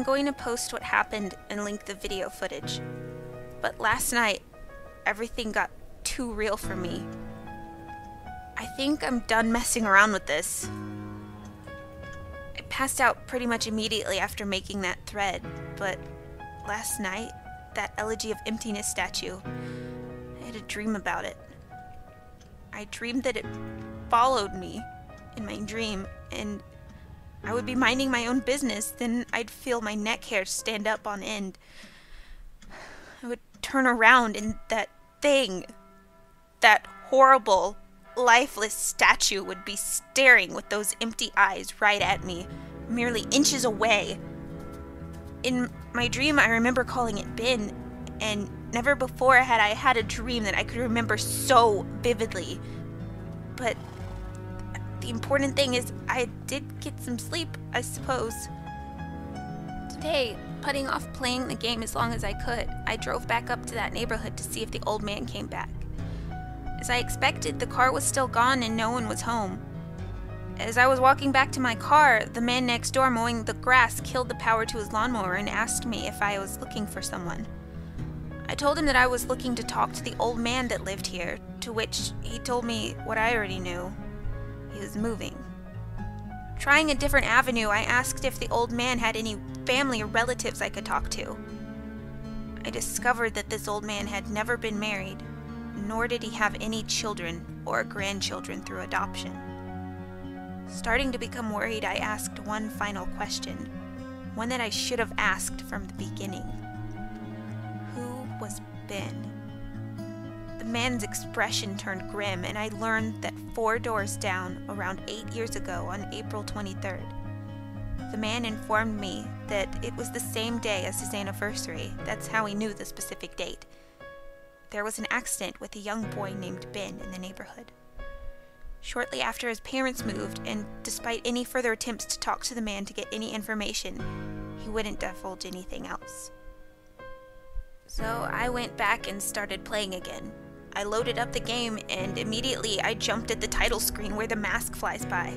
going to post what happened and link the video footage. But last night, everything got too real for me. I think I'm done messing around with this. I passed out pretty much immediately after making that thread, but last night, that Elegy of Emptiness statue, I had a dream about it. I dreamed that it followed me in my dream, and I would be minding my own business, then I'd feel my neck hair stand up on end. I would turn around and that thing, that horrible, lifeless statue would be staring with those empty eyes right at me, merely inches away. In my dream, I remember calling it Ben, and never before had I had a dream that I could remember so vividly. But the important thing is I did get some sleep, I suppose. Today, putting off playing the game as long as I could, I drove back up to that neighborhood to see if the old man came back. As I expected, the car was still gone and no one was home. As I was walking back to my car, the man next door mowing the grass killed the power to his lawnmower and asked me if I was looking for someone. I told him that I was looking to talk to the old man that lived here, to which he told me what I already knew. He was moving. Trying a different avenue, I asked if the old man had any family or relatives I could talk to. I discovered that this old man had never been married, nor did he have any children or grandchildren through adoption. Starting to become worried, I asked one final question, one that I should have asked from the beginning. Who was Ben? The man's expression turned grim, and I learned that 4 doors down, around 8 years ago on April 23rd, the man informed me that it was the same day as his anniversary. That's how he knew the specific date. There was an accident with a young boy named Ben in the neighborhood. Shortly after, his parents moved, and despite any further attempts to talk to the man to get any information, he wouldn't divulge anything else. So I went back and started playing again. I loaded up the game, and immediately I jumped at the title screen where the mask flies by.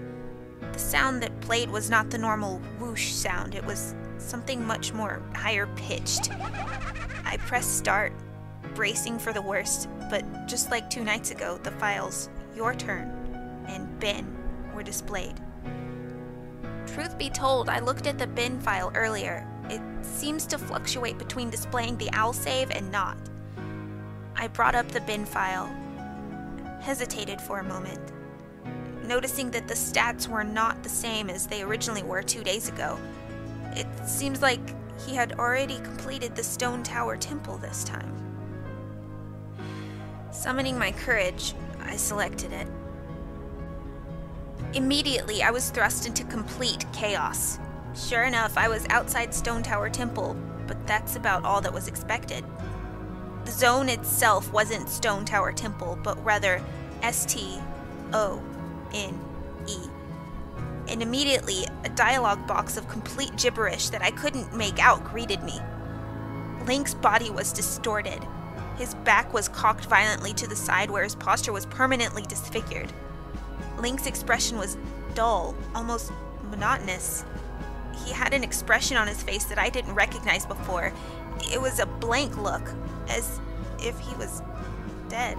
The sound that played was not the normal whoosh sound, it was something much more higher pitched. I pressed start, bracing for the worst, but just like 2 nights ago, the files "Your Turn" and "Ben" were displayed. Truth be told, I looked at the Ben file earlier. It seems to fluctuate between displaying the owl save and not. I brought up the Ben file, hesitated for a moment, noticing that the stats were not the same as they originally were 2 days ago. It seems like he had already completed the Stone Tower Temple this time. Summoning my courage, I selected it. Immediately, I was thrust into complete chaos. Sure enough, I was outside Stone Tower Temple, but that's about all that was expected. The zone itself wasn't Stone Tower Temple, but rather STONE. And immediately, a dialogue box of complete gibberish that I couldn't make out greeted me. Link's body was distorted. His back was cocked violently to the side where his posture was permanently disfigured. Link's expression was dull, almost monotonous. He had an expression on his face that I didn't recognize before. It was a blank look, as if he was dead.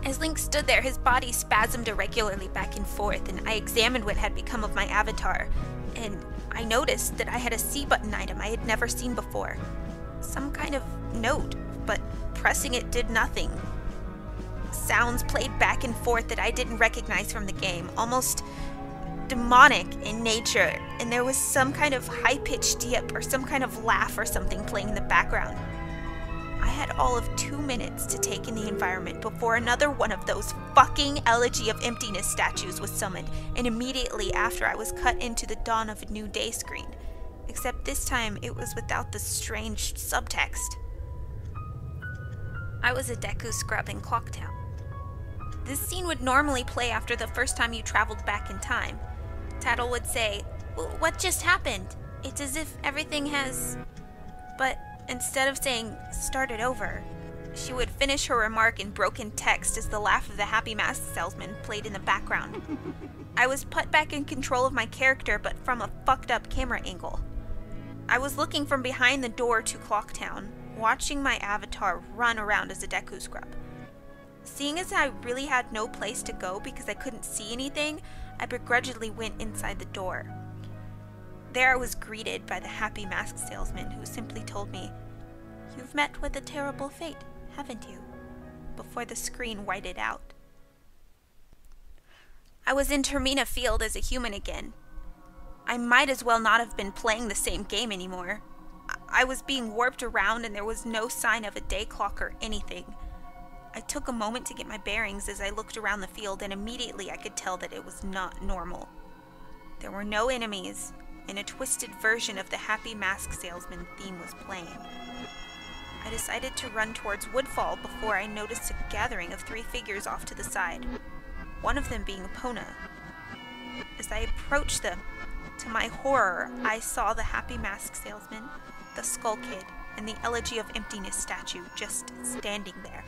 As Link stood there, his body spasmed irregularly back and forth, and I examined what had become of my avatar, and I noticed that I had a C button item I had never seen before. Some kind of note, but pressing it did nothing. Sounds played back and forth that I didn't recognize from the game, almost demonic in nature, and there was some kind of high-pitched dip or some kind of laugh or something playing in the background. I had all of 2 minutes to take in the environment before another one of those fucking Elegy of Emptiness statues was summoned, and immediately after I was cut into the Dawn of a New Day screen, except this time it was without the strange subtext. I was a Deku scrub in Clocktown. This scene would normally play after the first time you traveled back in time. Tattle would say, "What just happened? It's as if everything has..." But instead of saying, "started over," she would finish her remark in broken text as the laugh of the happy mask salesman played in the background. I was put back in control of my character, but from a fucked up camera angle. I was looking from behind the door to Clocktown, watching my avatar run around as a Deku scrub. Seeing as I really had no place to go because I couldn't see anything, I begrudgingly went inside the door. There I was greeted by the happy mask salesman who simply told me, "You've met with a terrible fate, haven't you?" before the screen whited out. I was in Termina Field as a human again. I might as well not have been playing the same game anymore. I was being warped around and there was no sign of a day clock or anything. I took a moment to get my bearings as I looked around the field, and immediately I could tell that it was not normal. There were no enemies, and a twisted version of the happy mask salesman theme was playing. I decided to run towards Woodfall before I noticed a gathering of 3 figures off to the side, one of them being Epona. As I approached them, to my horror, I saw the happy mask salesman, the Skull Kid, and the Elegy of Emptiness statue just standing there.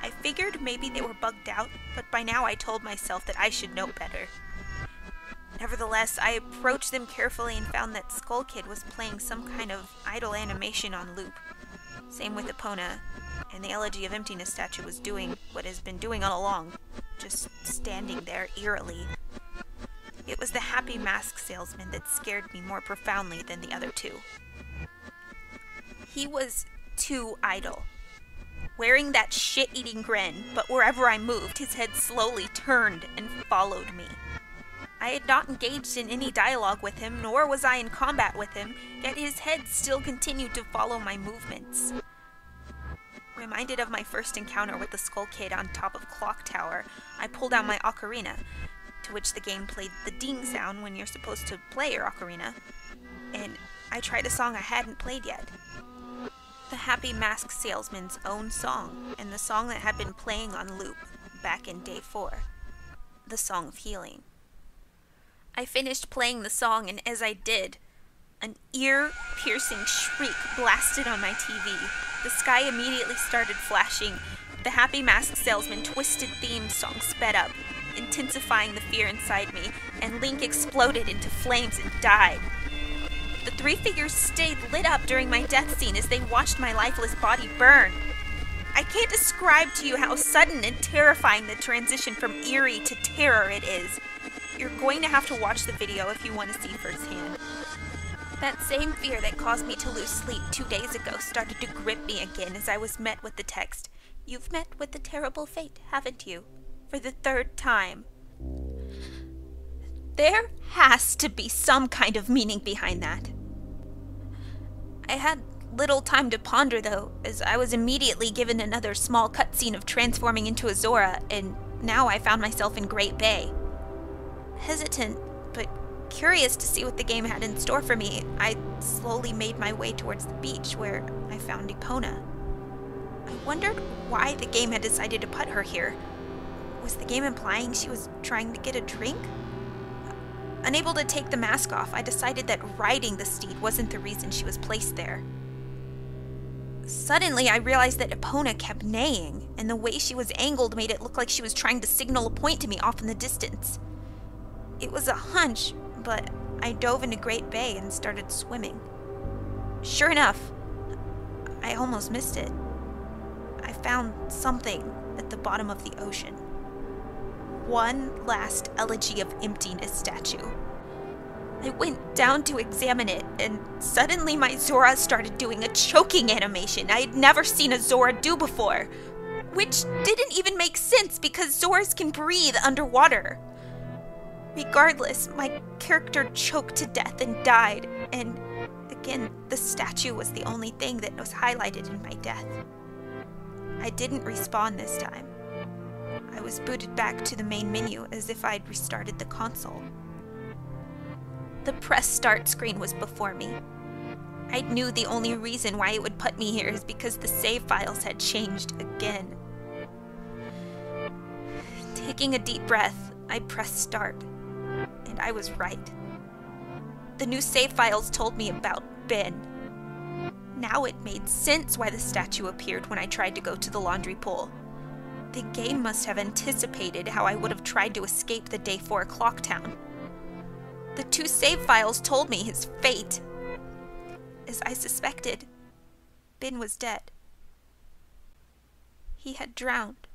I figured maybe they were bugged out, but by now I told myself that I should know better. Nevertheless, I approached them carefully and found that Skull Kid was playing some kind of idle animation on loop. Same with Epona, and the Elegy of Emptiness statue was doing what it has been doing all along, just standing there eerily. It was the happy mask salesman that scared me more profoundly than the other 2. He was too idle. Wearing that shit-eating grin, but wherever I moved, his head slowly turned and followed me. I had not engaged in any dialogue with him, nor was I in combat with him, yet his head still continued to follow my movements. Reminded of my first encounter with the Skull Kid on top of Clock Tower, I pulled out my ocarina, to which the game played the ding sound when you're supposed to play your ocarina, and I tried a song I hadn't played yet. The happy mask salesman's own song, and the song that had been playing on loop back in day 4, the Song of Healing. I finished playing the song, and as I did, an ear-piercing shriek blasted on my TV. The sky immediately started flashing. The happy mask salesman twisted theme song sped up, intensifying the fear inside me, and Link exploded into flames and died. The 3 figures stayed lit up during my death scene as they watched my lifeless body burn. I can't describe to you how sudden and terrifying the transition from eerie to terror it is. You're going to have to watch the video if you want to see firsthand. That same fear that caused me to lose sleep 2 days ago started to grip me again as I was met with the text, "You've met with a terrible fate, haven't you?" for the 3rd time. There has to be some kind of meaning behind that. I had little time to ponder, though, as I was immediately given another small cutscene of transforming into a Zora, and now I found myself in Great Bay. Hesitant, but curious to see what the game had in store for me, I slowly made my way towards the beach, where I found Epona. I wondered why the game had decided to put her here. Was the game implying she was trying to get a drink? Unable to take the mask off, I decided that riding the steed wasn't the reason she was placed there. Suddenly, I realized that Epona kept neighing, and the way she was angled made it look like she was trying to signal a point to me off in the distance. It was a hunch, but I dove into Great Bay and started swimming. Sure enough, I almost missed it. I found something at the bottom of the ocean. One last Elegy of Emptiness statue. I went down to examine it, and suddenly my Zora started doing a choking animation I had never seen a Zora do before, which didn't even make sense because Zoras can breathe underwater. Regardless, my character choked to death and died, and again, the statue was the only thing that was highlighted in my death. I didn't respawn this time. I was booted back to the main menu as if I'd restarted the console. The press start screen was before me. I knew the only reason why it would put me here is because the save files had changed again. Taking a deep breath, I pressed start, and I was right. The new save files told me about Ben. Now it made sense why the statue appeared when I tried to go to the laundry pool. The game must have anticipated how I would have tried to escape the Day 4 Clocktown. The 2 save files told me his fate. I suspected. Ben was dead. He had drowned.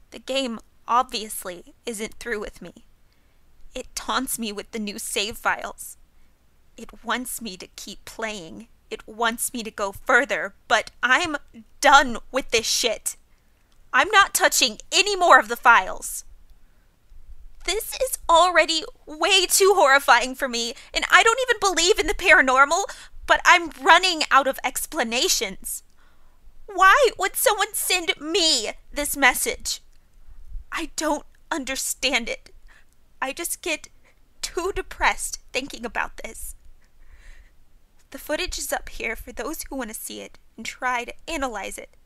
The game obviously isn't through with me. It taunts me with the new save files. It wants me to keep playing. It wants me to go further, but I'm done with this shit. I'm not touching any more of the files. This is already way too horrifying for me, and I don't even believe in the paranormal, but I'm running out of explanations. Why would someone send me this message? I don't understand it. I just get too depressed thinking about this. The footage is up here for those who want to see it and try to analyze it.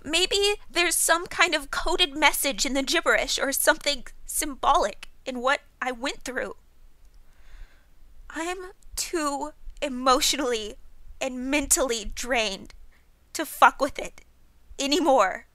Maybe there's some kind of coded message in the gibberish or something symbolic in what I went through. I'm too emotionally and mentally drained to fuck with it anymore.